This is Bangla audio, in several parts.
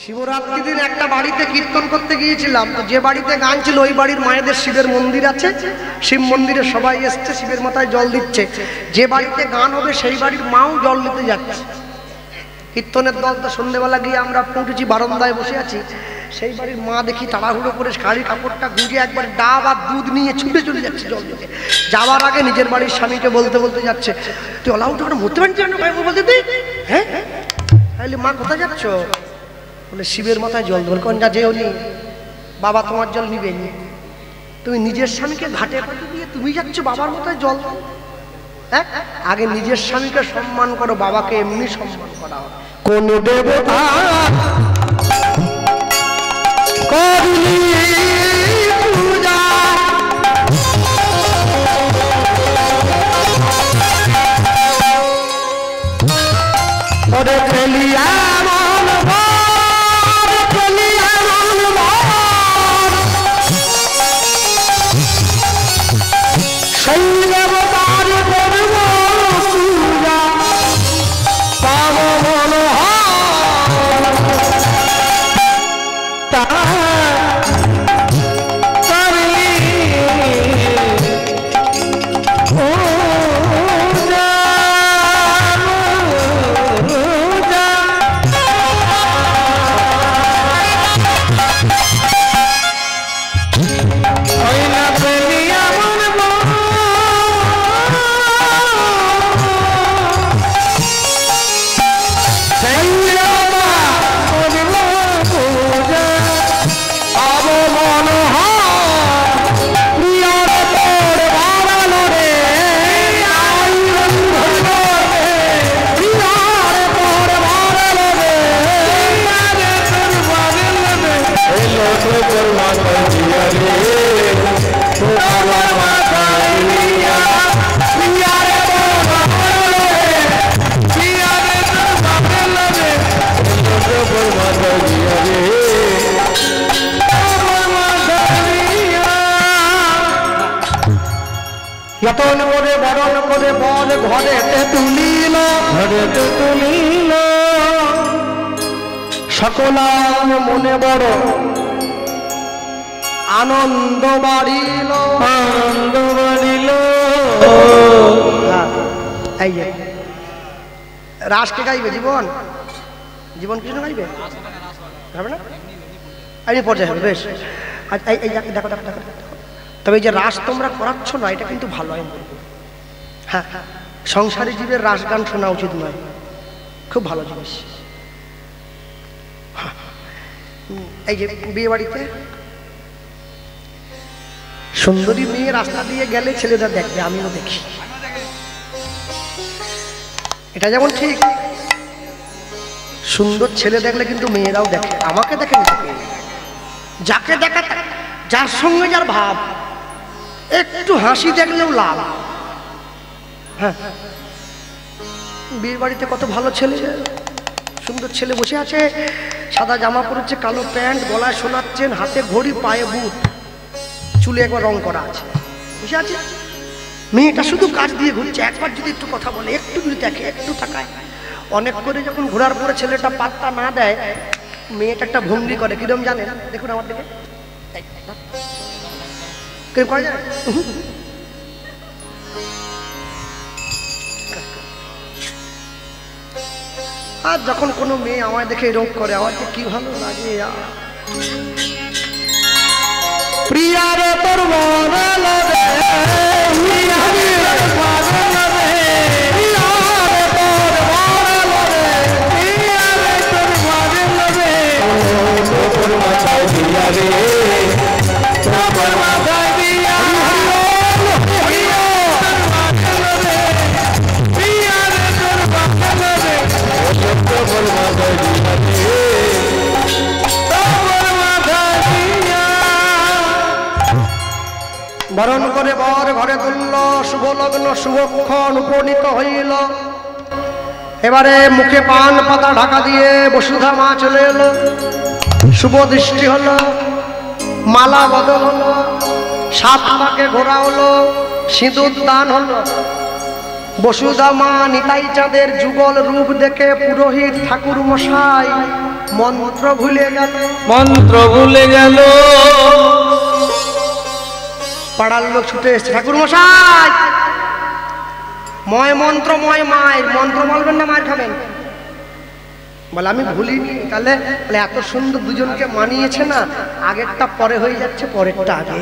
শিবরাত্রির দিন একটা বাড়িতে কীর্তন করতে গিয়েছিলাম, তো যে বাড়িতে গান ছিল ওই বাড়ির মায়েদের শিবের মন্দির আছে, শিব মন্দিরে সবাই এসছে, শিবের মাথায় জল দিচ্ছে। যে বাড়িতে গান হবে সেই বাড়ির মাও জল দিতে যাচ্ছে। কীর্তনের দলটা সন্ধ্যেবেলা গিয়ে আমরা পৌঁছেছি, বারান্দায় বসে আছি। সেই বাড়ির মা দেখি তাড়াহুড়ো করে শাড়ি কাপড়টা গুঁজে একবার ডাব আর দুধ নিয়ে ছুটে চলে যাচ্ছে জল দিতে। যাওয়ার আগে নিজের বাড়ির স্বামীকে বলতে বলতে যাচ্ছে, তুই অলাউট করে মরতে পারছি না বলতে তুই, হ্যাঁ তাহলে মা কোথায় যাচ্ছ? বলে শিবের মাথায় জল দেবো। কোন যা যেও নি, বাবা তোমার জল নিবে নি। তুমি নিজের স্বামীকে ঘাটে পাঠিয়ে দিয়ে তুমি যাচ্ছ বাবার মাথায় জল। হ্যাঁ, আগে নিজের স্বামীকে সম্মান করো, বাবাকে এমনি সম্মান করা হয়। কোন দেবতা করলি পূজা, ওরে খেলিয়া যতন করে বরণ করে বর ঘরেতে তুলিল, ঘরেতে তুলিল, সকলার মনে বড় আনন্দ বাড়িল, আনন্দ বাড়িল। এই যে রাসকে গাইবে জীবন, জীবন কৃষ্ণ গাইবে, হবে না? এই পর্যায়ে হবে, বেশ। এই দেখো দেখো দেখো, তবে এই যে রাস তোমরা করাচ্ছ না, এটা কিন্তু ভালো আমি বলবো। হ্যাঁ, সংসারী জীবের রাস গান শোনা উচিত নয়, খুব ভালো জিনিস। এই যে বিয়ে বাড়িতে সুন্দরী মেয়ে রাস্তা দিয়ে গেলে ছেলেরা দেখবে, আমিও দেখি। এটা যেমন ঠিক, সুন্দর ছেলে দেখলে কিন্তু মেয়েরাও দেখে, আমাকে দেখে যাকে দেখা, যার সঙ্গে যার ভাব, একটু হাসি দেখলেও লাভ। হ্যাঁ, বিয়ের বাড়িতে কত ভালো ছেলে, সুন্দর ছেলে বসে আছে, সাদা জামা পরেছে, কালো প্যান্ট, গলায় সোনার চেন, হাতে ঘড়ি, পায়ে বুট, চুলে একবার রং করা আছে, বসে আছে। মেয়েটা শুধু কাজ দিয়ে ঘুরছে, একবার যদি একটু কথা বলে, একটু যদি দেখে, একটু তাকায়। অনেক করে যখন ঘোরার পরে ছেলেটা পাত্তা না দেয়, মেয়েটা একটা ভঙ্গি করে, কিরম জানেন? দেখুন আমার দিকে করে যায়। আর যখন কোনো মেয়ে আমায় দেখে এরকম করে, আমার যে কি ভালো লাগে। প্রিয়ারে তোর মনে লাগে, বরণ করে বর ঘরে তুলল, শুভ লগ্ন শুভক্ষণ উপনীত হইল। এবারে মুখে পান পাতা ঢাকা দিয়ে বসুধা মা চলে এলো, শুভ দৃষ্টি হলো, মালা বদল হলো, সাত পাকে ঘোরা হলো, সিঁদুর দান হলো। বসুধা মা নিতাই চাঁদের যুগল রূপ দেখে পুরোহিত ঠাকুর মশাই মন্ত্র ভুলে গেল, মন্ত্র ভুলে গেল। পাড়ার লোক ছুটে এসছে, ঠাকুর মশাই ময় মন্ত্র ময় মায়ের মন্ত্র বলবেন না মায়ের খাবেন? বলে আমি ভুলিনি। তাহলে এত সুন্দর দুজনকে মানিয়েছে না, আগেরটা পরে হয়ে যাচ্ছে, পরেরটা আগে।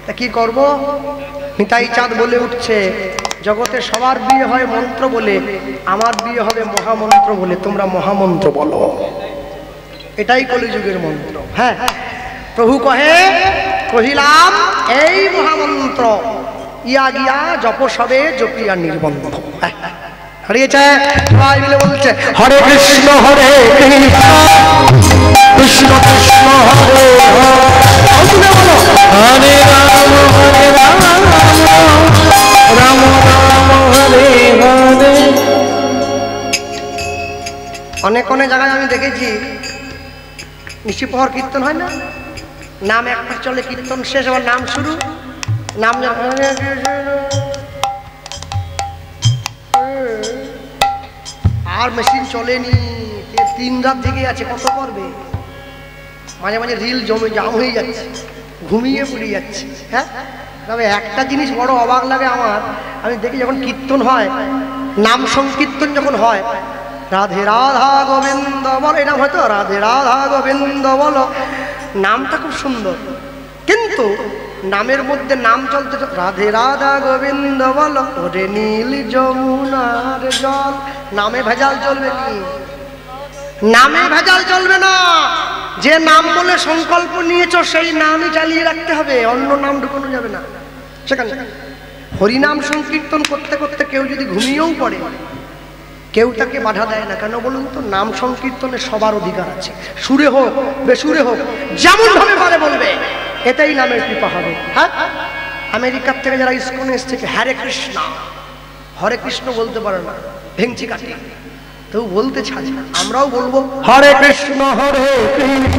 তা কি করব? নিতাই চাঁদ বলে উঠছে, জগতে সবার বিয়ে হয় মন্ত্র বলে, আমার বিয়ে হবে মহামন্ত্র বলে, তোমরা মহামন্ত্র বলো। এটাই কলিযুগের মন্ত্র। হ্যাঁ, প্রভু কহে কহিলাম এই মহামন্ত্র, ইয়া গিয়া জপ সবে জপিয়া নির্বন্ধ। হারিয়েছে সবাই মিলে বলছে হরে কৃষ্ণ হরে কৃষ্ণ কৃষ্ণ কৃষ্ণ হরে হরে, হরে রাম হরে রাম রাম রাম হরে হরে। অনেক অনেক জায়গায় আমি দেখেছি নিশি প্রহর কীর্তন হয় না, নাম একটা চলে, কীর্তন শেষ আবার নাম শুরু, নাম আর মেশিন চলেনি, 3 রাত থেকে আছে, কত করবে? মাঝে মাঝে রিল জমে জাম হয়ে যাচ্ছে, ঘুমিয়ে পড়ে যাচ্ছে। হ্যাঁ, তবে একটা জিনিস বড় অবাক লাগে আমার, আমি দেখি যখন কীর্তন হয়, নাম সংকীর্তন যখন হয়, রাধে রাধা গোবিন্দ বলো, এটা হয়তো রাধে রাধা গোবিন্দ বলো, নামটা খুব সুন্দর, কিন্তু নামের মধ্যে নাম চলতে রাধে রাধা গোবিন্দ বলো ওরে নীল যমুনার জল, নামে ভেজাল চলবে কি? নামে ভেজাল চলবে না। যে নাম বলে সংকল্প নিয়েছ সেই নামই চালিয়ে রাখতে হবে, অন্য নাম ঢুকানো যাবে না সেখানে। হরিনাম সংকীর্তন করতে করতে কেউ যদি ঘুমিয়েও পড়ে, কেউ তাকে বাধা দেয় না। কেন বলুন তো? নাম সংকীর্তনে সবার অধিকার আছে, সুরে হোক বেসুরে হোক, যেমন ভাবে পারে বলবে, এটাই নামের কৃপা হবে। হ্যাঁ, আমেরিকার থেকে যারা ইসকনে এসছে হরে কৃষ্ণ, হরে কৃষ্ণ বলতে পারে না, ভেঙচি কাটে, তো বলতে ছাড়ে। আমরাও বলবো হরে কৃষ্ণ হরে কৃষ্ণ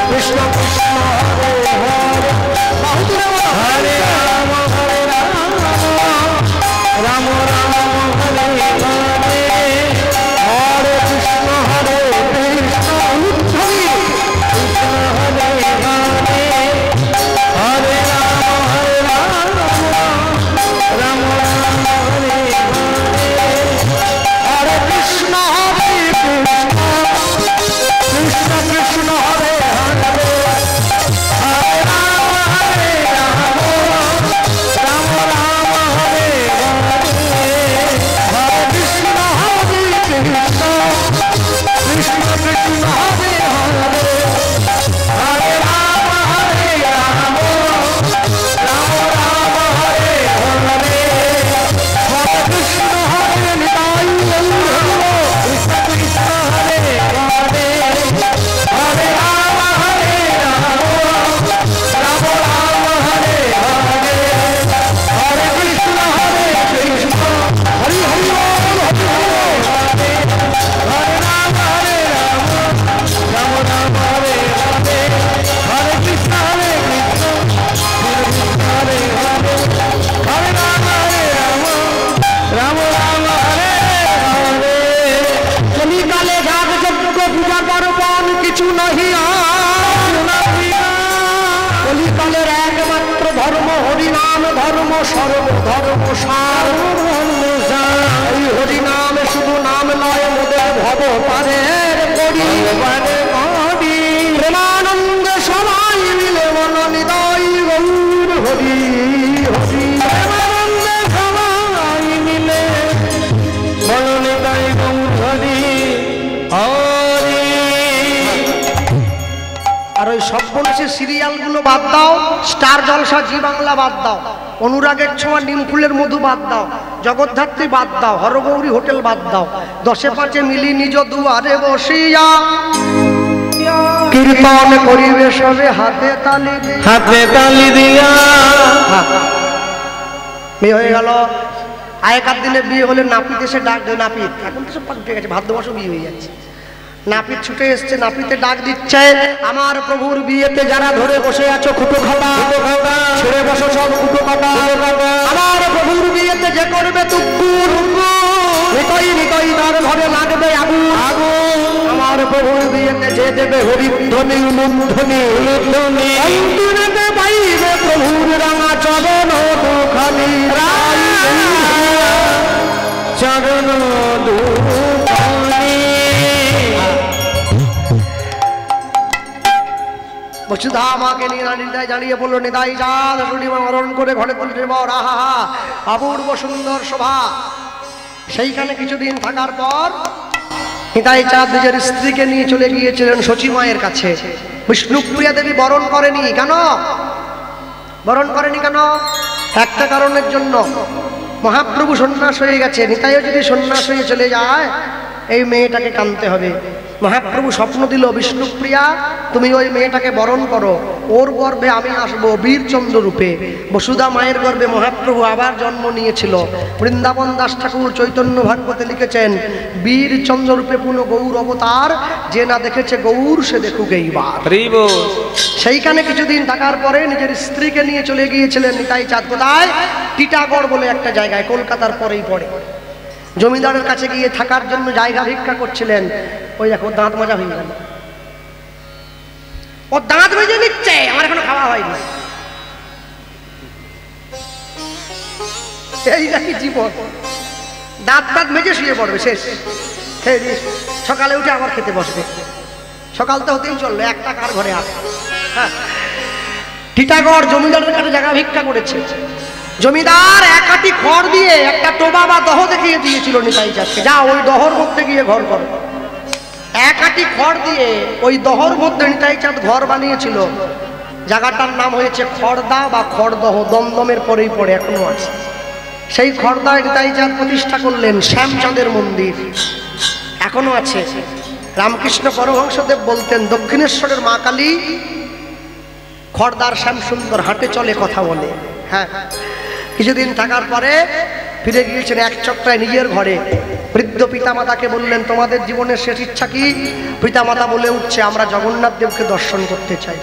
কৃষ্ণ কৃষ্ণ হরে হরে, হরে রাম হরে রাম রাম রাম হরে হরে, হরে কৃষ্ণ হরে কৃষ্ণ কৃষ্ণ হরে হরে, হরে রাম হরে রাম রাম রাম হরে হরে, হরে কৃষ্ণ হরে কৃষ্ণ কৃষ্ণ কৃষ্ণ হরে হরে, হরে রাম হরে রাম রাম রাম হরে হরে, হরে কৃষ্ণ হরে কৃষ্ণ কৃষ্ণ কৃষ্ণ হরে হরে, হরে রাম হরে রাম রাম রাম হরে হরে, হরে কৃষ্ণ হরে নিতাই কৃষ্ণ কৃষ্ণ হরে হরে, হরে রাম হরে রাম রাম রাম হরে হরে, হরে কৃষ্ণ হরে কৃষ্ণ হরি হরি বল হরে হরে, হরে রাম হরে রাম রাম রাম হরে হরে, হরে কৃষ্ণ হরে কৃষ্ণ কৃষ্ণ হরে হরে, হরে রাম হরে রাম রাম রাম হরে হরে। কলিকালে যাগ যজ্ঞ পূজা পার্বণ কিছু নহি আর, কলিকালের একমাত্র ধর্ম হরিনাম ধর্ম, সর্বধর্ম সার। এই হরিনামে শুধু নাম নয়, মোদের ভব পারের করি, প্রেমানন্দে সবাই মিলে মন নিদাই গৌর হরি হরি, প্রেমানন্দে সবাই মিলে মন নিদাই গৌর হরি হরি। আর ওই সব বলছে সিরিয়ালগুলো বাদ দাও, স্টার জলসা জি বাংলা বাদ দাও, অনুরাগের ছোঁয়া নিমফুলের মধু বাদ দাও, জগদ্ধাত্রী বাদ দাও, হরগৌরী হোটেল বাদ দাও, 10-5 মিলি নিজ দুয়ারে বসিয়া কীর্তন করিবে সবে হাতে তালি দিয়া, হাতে তালি দিয়া। বিয়ে হয়ে গেল, আগেকার দিনে বিয়ে হলে নাপিত এসে ডাক দেয়, নাপিত, এখন তো সব পাল্টে গেছে, ভাদ্র মাসও বিয়ে হয়ে যাচ্ছে, নাপিত ছুটে এসছে, নাপিতে ডাক দিচ্ছে, আমার প্রভুর বিয়েতে যারা ধরে বসে আছো খুঁটো খাতা ছেড়ে বসো সব খুঁটো খাতা, আমার প্রভুর বিয়েতে যে করবে তুকুর নিকই নিকই তার ঘরে লাগবে আগুন আগুন, আমার আমার প্রভু দিয়েতে যে দেবে হরিধ্বনি উলুধ্বনি অন্তরেতে পাইবে প্রভুর রাঙা চরণ দুখানি চরণ দুখানি। বসুধা আমাকে নিদায় জানিয়ে বললো নিদাই চাঁদ শুনিমা মরণ করে ঘরে তুলতে বর আহা হা অপূর্ব সুন্দর শোভা। সেইখানে কিছুদিন থাকার পর নিতাই চাঁদ নিজের স্ত্রীকে নিয়ে চলে গিয়েছিলেন শচী মায়ের কাছে। বিষ্ণুপ্রিয়া দেবী বরণ করেনি কেন? বরণ করেনি কেন? একটা কারণের জন্য, মহাপ্রভু সন্ন্যাস হয়ে গেছে, নিতাইও যদি সন্ন্যাস হয়ে চলে যায় এই মেয়েটাকে কানতে হবে। মহাপ্রভু স্বপ্ন দিল, বিষ্ণুপ্রিয়া তুমি ওই মেয়েটাকে বরণ করো, ওর গর্ভে আমি আসবো বীরচন্দ্র রূপে। বসুধা মায়ের গর্ভে মহাপ্রভু আবার জন্ম নিয়েছিল। বৃন্দাবন দাস ঠাকুর চৈতন্য ভাগবতে লিখেছেন, বীরচন্দ্র রূপে পুনঃ গৌর অবতার, যে না দেখেছে গৌর সে দেখুক এইবার। সেইখানে কিছুদিন থাকার পরে নিজের স্ত্রীকে নিয়ে চলে গিয়েছিলেন নিতাই চাঁদ কোথায়? টিটাগড় বলে একটা জায়গায়, কলকাতার পরেই পড়ে। জমিদারের কাছে গিয়ে থাকার জন্য জায়গা ভিক্ষা করছিলেন। ওই দেখো দাঁত মাজা হয়ে গেল, ও দাঁত মেজে নিচ্ছে, আমার এখনো খাওয়া হয়নি। এই নাকি জীবন, দাঁত দাঁত মেজে শুয়ে পড়বে, শেষ। সকালে উঠে আবার খেতে বসবে, সকাল তো হতেই চললো, একটা কার ঘরে আসে। হ্যাঁ, টিটাগড় জমিদারের কাছে জায়গা ভিক্ষা করেছে। জমিদার একাটি খড় দিয়ে একটা টোবা বা দহ দেখিয়ে দিয়েছিল নিতাই চাঁদকে, যা ওই দহর মধ্যে গিয়ে ঘর করো। একাটি খড় দিয়ে ওই দহর মধ্যে নিতাই চাঁদ ঘর বানিয়েছিল। জায়গাটার নাম হয়েছে খড়দা বা খড়দহ, দমদমের পরেই পড়ে, এখনো আছে। সেই খড়দায় নিতাই চাঁদ প্রতিষ্ঠা করলেন শ্যামচাঁদের মন্দির, এখনো আছে। রামকৃষ্ণ পরমহংসদেব বলতেন, দক্ষিণেশ্বরের মা কালী খড়দার শ্যাম সুন্দর, হাঁটে চলে কথা বলে। হ্যাঁ, কিছুদিন থাকার পরে ফিরে গিয়েছেন এক চক্রায় নিজের ঘরে। বৃদ্ধ পিতামাতাকে বললেন, তোমাদের জীবনের শেষ ইচ্ছা কি? পিতামাতা বলে উঠছে, আমরা জগন্নাথ দেবকে দর্শন করতে চাই।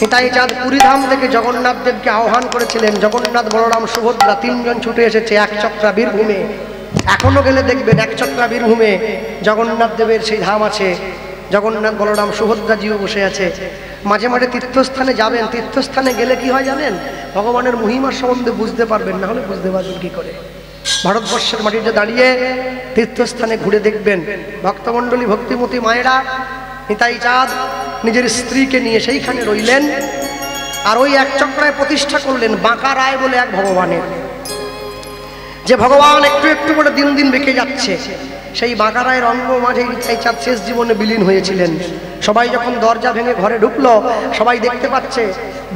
নিতাই চাঁদ পুরীধাম থেকে জগন্নাথ দেবকে আহ্বান করেছিলেন। জগন্নাথ, বলরাম, সুভদ্রা তিনজন ছুটে এসেছে এক চক্রা বীরভূমে। এখনো গেলে দেখবেন এক চক্রা বীরভূমে জগন্নাথ দেবের সেই ধাম আছে। জগন্নাথ, বলরাম, সুভদ্রাজিও বসে আছে। মাঝে মাঝে তীর্থস্থানে যাবেন, তীর্থস্থানে গেলে কি হয় জানেন? ভগবানের মহিমা সম্বন্ধে বুঝতে পারবেন, না হলে বুঝতে পারবেন কি করে? ভারতবর্ষের মাটিতে দাঁড়িয়ে তীর্থস্থানে ঘুরে দেখবেন। ভক্তমণ্ডলী, ভক্তিমতী মায়েরা, নিতাই চাঁদ নিজের স্ত্রীকে নিয়ে সেইখানে রইলেন। আর ওই এক চক্রায় প্রতিষ্ঠা করলেন বাঁকা রায় বলে এক ভগবানের, যে ভগবান একটু একটু করে দিন দিন বেঁকে যাচ্ছে। সেই বাঁকা রায়ের অঙ্গ মাঝে নিতাই চাঁদ শেষ জীবনে বিলীন হয়েছিলেন। সবাই যখন দরজা ভেঙে ঘরে ঢুকলো, সবাই দেখতে পাচ্ছে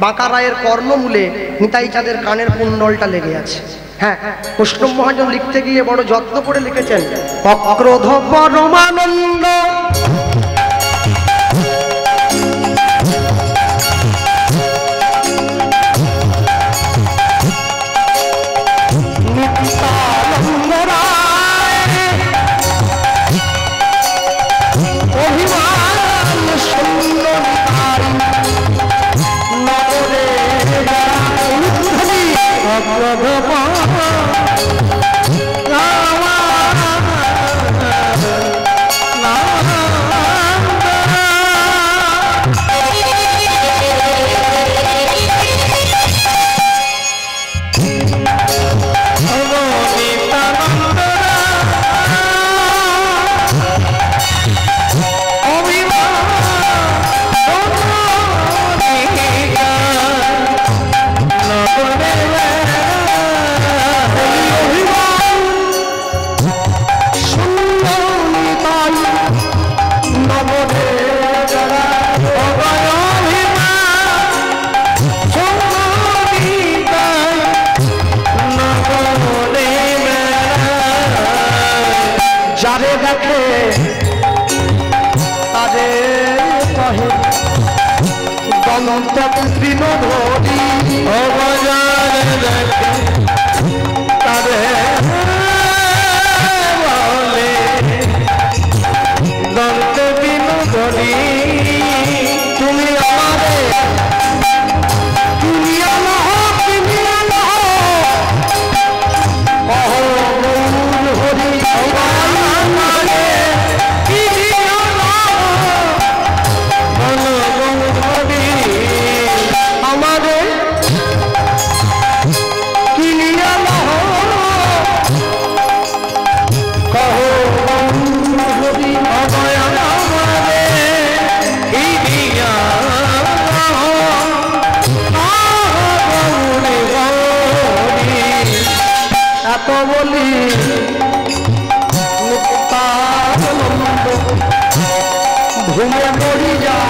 বাঁকা রায়ের কর্ণমূলে নিতাই চাঁদের কানের কুণ্ডলটা লেগে আছে। হ্যাঁ, বৈষ্ণব মহাজন লিখতে গিয়ে বড় যত্ন করে লিখেছেন, অক্রোধ পরমানন্দ যারে দেখে তারে কহে দন্ত তৃণধরি, তারে বলে দন্ত তৃণধরি। তুমি আমারে তুমি আলো কহ গৌর হরি, ঘুমে মরি যায়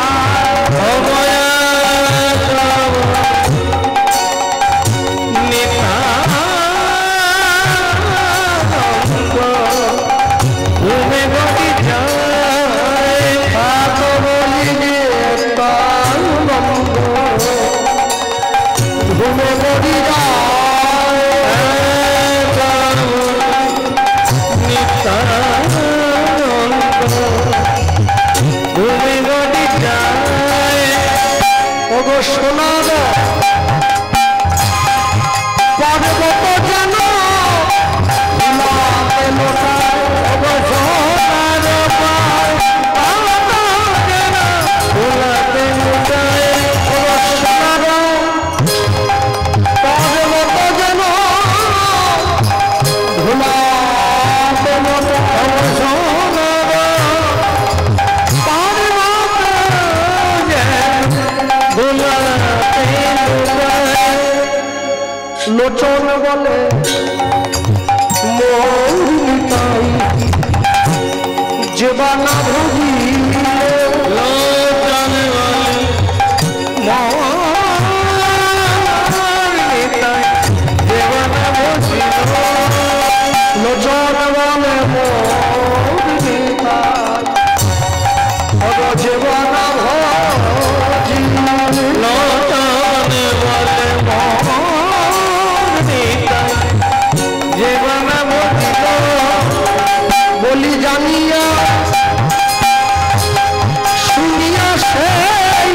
লোচন বলে মৌরিতাই জীবনা ভুজি লোচন বলে মৌরিতাই জীবনা ভুজি লোচন বলে মৌরিতাই অগ জীবনা ভুজি লোচন বলে বলি জানিয়া শুনিয়া সেই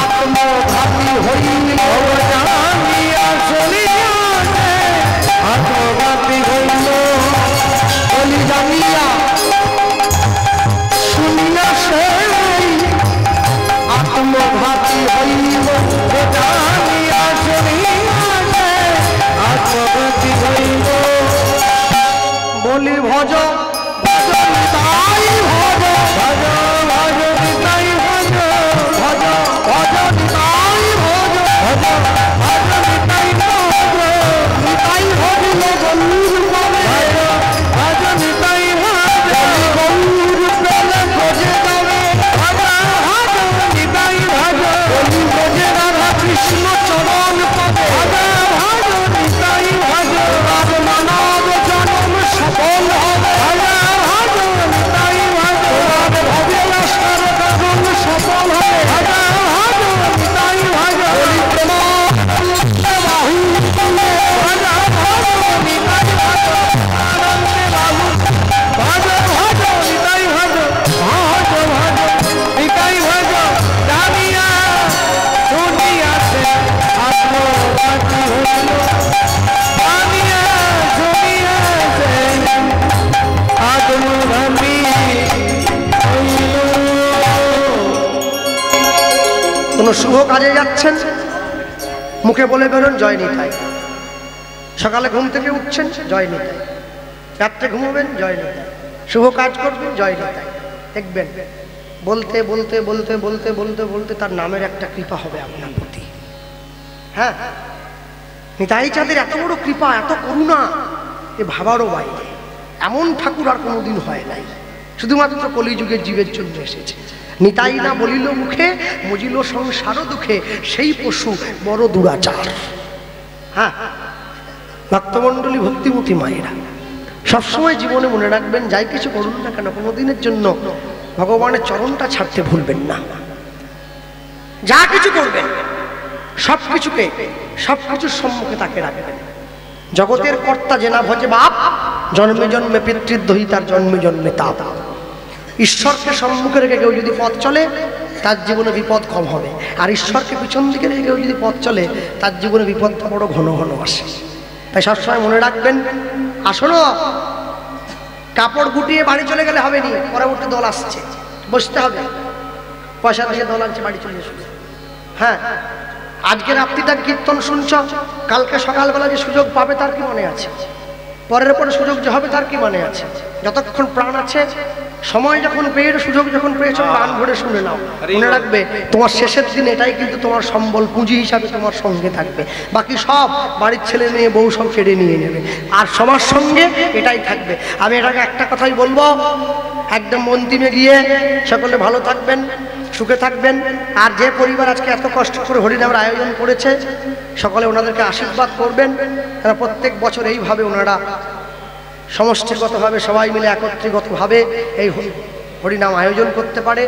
আত্মঘাতী হইল জানিয়া শুনিয়া আত্মঘাতী হইল বলি জানিয়া শুনিয়া সেই আত্মঘাতী হইল জানিয়া শুনিয়া আত্মঘাতী হইল বলি ভজ তাই ভজ ভজ ভজ তাই ভজ ভজ ভজ তাই ভজ ভজ ভজ তাই ভজ তাই ভজিল গৌর বলে ভজ তাই ভজ গৌর প্রেমে ভজে যাবে ভজ ভজ তাই ভজ বলি ভজে রাধা কৃষ্ণ চরণ পদে ভজ ভজ তাই ভজ রাধ মানব জন্ম সফল হবে সফল হবে কোনো শুভ কাজে যাচ্ছেন, মুখে বলে বেরোন জয় নিতাই। সকালে ঘুম থেকে উঠছেন, জয় নিতাই। রাত্রে ঘুমোবেন, জয় নিতাই। শুভ কাজ করবেন, জয় নিতাই। দেখবেন বলতে বলতে বলতে বলতে বলতে বলতে তার নামের একটা কৃপা হবে আপনার প্রতি। হ্যাঁ, নিতাই চাঁদের এত বড় কৃপা, এত করুণা, এ ভাবারও বাইরে। এমন ঠাকুর আর কোনোদিন হয় নাই, শুধুমাত্র কলিযুগের জীবের জন্য এসেছে। নিতাই না বলিল মুখে, মজিল সংসার দুঃখে, সেই পশু বড় দুরাচার। হ্যাঁ, ভক্তমণ্ডলী, ভক্তিমতী মায়েরা, সবসময় জীবনে মনে রাখবেন, যাই কিছু করুন না কেন, কোনোদিনের জন্য ভগবানের চরণটা ছাড়তে ভুলবেন না। যা কিছু করবেন সবকিছুর সম্মুখে তাকে রাখবেন। জগতের কর্তা যে না ভজে বাপ, জন্মে জন্মে পিতৃদ্রোহী তার জন্মে জন্মে তাপ। ঈশ্বরকে সম্মুখে রেখে কেউ যদি পথ চলে, তার জীবনে বিপদ কম হবে। আর ঈশ্বরকে পিছন দিকে রেখে কেউ যদি পথ চলে, তার জীবনে বিপদটা বড় ঘন ঘন আসে। তাই সবসময় মনে রাখবেন, আসলে কাপড় গুটিয়ে বাড়ি চলে গেলে হবে নি, পরবর্তী দল আসছে, বসতে হবে। পয়সা দিয়ে দল আনছে, বাড়ি চলে এসো। হ্যাঁ, আজকে রাত্রিটা কীর্তন শুনছ, কালকে সকালবেলা যে সুযোগ পাবে তার কি মনে আছে? পরের পরে সুযোগ যে হবে তার কি মনে আছে? যতক্ষণ প্রাণ আছে সময় যখন পেয়ে সুযোগ যখন পেয়েছো প্রাণ ভরে শুনে নাও। মনে রাখবে তোমার শেষের দিন এটাই কিন্তু তোমার সম্বল পুঁজি হিসাবে তোমার সঙ্গে থাকবে। বাকি সব বাড়ির ছেলে মেয়ে বউ সব কেড়ে নিয়ে নেবে, আর সবার সঙ্গে এটাই থাকবে। আমি এটাকে একটা কথাই বলবো, একদম অন্তিমে গিয়ে সকলে ভালো থাকবেন, সুখে থাকবেন। আর যে পরিবার আজকে এত কষ্ট করে হরিনামের আয়োজন করেছে সকলে ওনাদেরকে আশীর্বাদ করবেন, তারা প্রত্যেক বছর এইভাবে ওনারা সমষ্টিগতভাবে সবাই মিলে একত্রিতভাবে এই হরিনাম আয়োজন করতে পারে।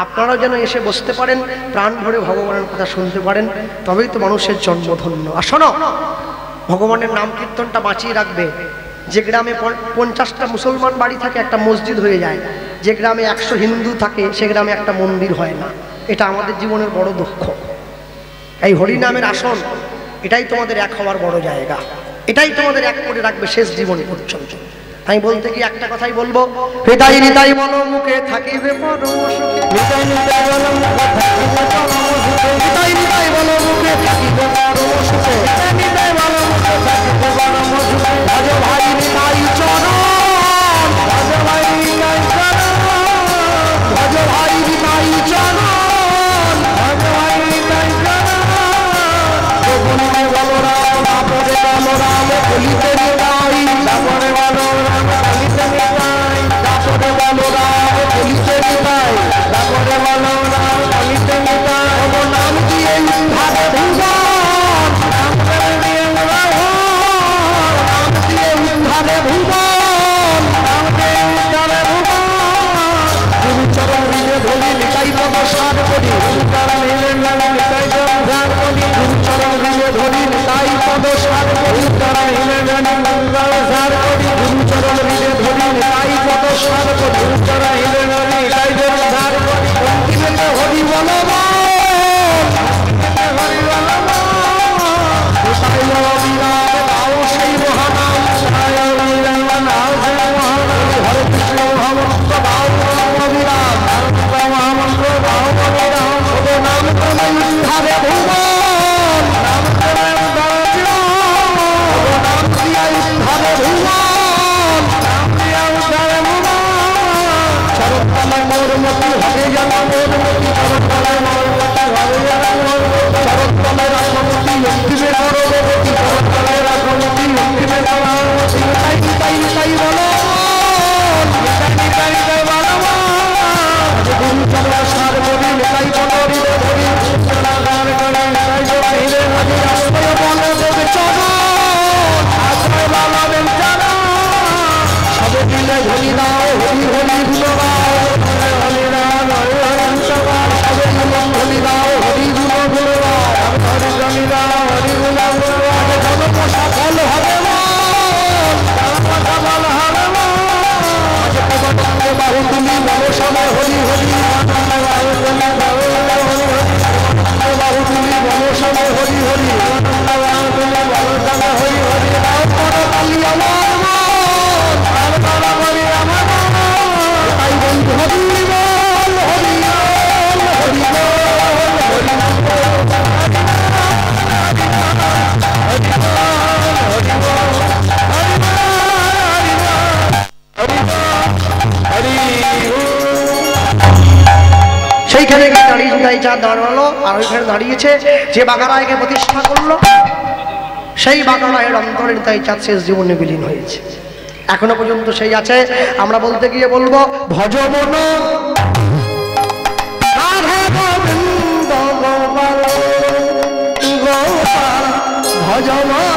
আপনারাও যেন এসে বসতে পারেন, প্রাণ ভরে ভগবানের কথা শুনতে পারেন, তবেই তো মানুষের জন্মধন্য। আর শোনো, ভগবানের নাম কীর্তনটা বাঁচিয়ে রাখবে। যে গ্রামে 50টা মুসলমান বাড়ি থাকে একটা মসজিদ হয়ে যায়, যে গ্রামে 100 হিন্দু থাকে সে গ্রামে একটা মন্দির হয় না। এটা আমাদের জীবনের বড় দুঃখ। এই হরিনামের আসন এটাই তোমাদের এক হওয়ার বড় জায়গা, এটাই তোমাদের এক করে রাখবে শেষ জীবন পর্যন্ত। আমি বলতে গিয়ে একটা কথাই বলবো, হৃদয় হৃদয় বলো মুখে থাকিবে পরম সুখে, হৃদয় হৃদয় বলো মুখে থাকিবে পরম সুখে, হৃদয় হৃদয় বলো মুখে থাকিবে পরম সুখে, হৃদয় বলো মুখে থাকিবে পরম সুখে। ভজ ভাই হৃদয় চরণ, ভজ ভাই হৃদয় চরণ, ভজ ভাই হৃদয় চরণ, ভজ ভাই হৃদয় চরণ। গোপনে বলো রাম, আপরে বলো রাম, বলিতে হৃদয়, তারপরে বলো রাম, বলিতে হৃদয়, তারপরে বলো রাম, বলিতে হৃদয়, তারপরে বলো রাম, বলিতে হৃদয়। ও নাম দিয়ে ভাবে ভুবন, নাম দিয়ে রাম, নাম দিয়ে ভাবে ভুবন, নাম দিয়ে ভুবন। গুরু চরণ হৃদে ধরি নিতাই পদ সার করি, গুরু চরণ হৃদে ধরি নিতাই পদ সার করি, গুরু চরণ হৃদে ধরি নিতাই পদ সার করি, চরণ হৃদে ধরি মঙ্গল সার করি, গুরু চরণ হৃদে ধরি নিতাই পদ সার করি, গুরু চরণ হৃদে ধরি নিতাই পদ সার করি। অন্তিমে হরি বল হরি বল কোথায় অবিরাম গাও সেই মহানাম, কোথায় অবিরাম গাও সেই মহানাম, হরে কৃষ্ণ মহামন্ত্র গাও অবিরাম, মহামন্ত্র গাও অবিরাম। ও নাম করে উদ্ধারে ভুবন, নাম করে উদ্ধারে, ও নাম দিয়া উদ্ধারে ভুবন, নাম দিয়া উদ্ধারে ভুবন। শরৎকালে মোর মতি হবে যেন মোর মতি, শরৎকালে মোর মতি হবে যেন মোর মতি, শরৎকালে রাসমতি অন্তিমে গর্ভবতী, শরৎকালে রাসমতি অন্তিমে গর্ভবতী। তাই তাই তাই বলো, তাই তাই তাই বলো, গুরু চরণ সার করি তাই বলো হৃদয় ধরি, চরণাগার করে তাই বলো হৃদয় ধরি। আশ্রয় বলো দেবে চরণ, আশ্রয় বলো দেবে চরণ, সবে দিলে ধরি দাও হরি হরি গুলো গাও, হরি রাম হরি হরি সবার সবে দিলে ধরি দাও হরি গুলো গুলো গাও, হরি ধরি দাও হরি গুলো গুলো গাও। জনপোষা ফল হবে মন, জনপোষা ফল হবে মন, বাহু তুলি বলো সবে হরি হরি, বাহু তুলি বলো হরি হরি, বাহু তুলি বলো সবে হরি হরি, বাহু তুলি বলো সবে হরি হরি। রাও করো কালি আমার মন, আর করো হরি আমার মন, তাই বন্ধু হরি বল হরি বল হরি বল হরি সেইখানে গিয়ে দাঁড়িয়ে তাই চা দাঁড়ালো। আর ওইখানে দাঁড়িয়েছে যে বাগারায়কে প্রতিষ্ঠা করলো, সেই বাগারায়ের অন্তরে তাই চাঁদ শেষ জীবনে বিলীন হয়েছে। এখনো পর্যন্ত সেই আছে। আমরা বলতে গিয়ে বলবো ভজ মন রাধা গোবিন্দ গোপাল গোপাল ভজ মন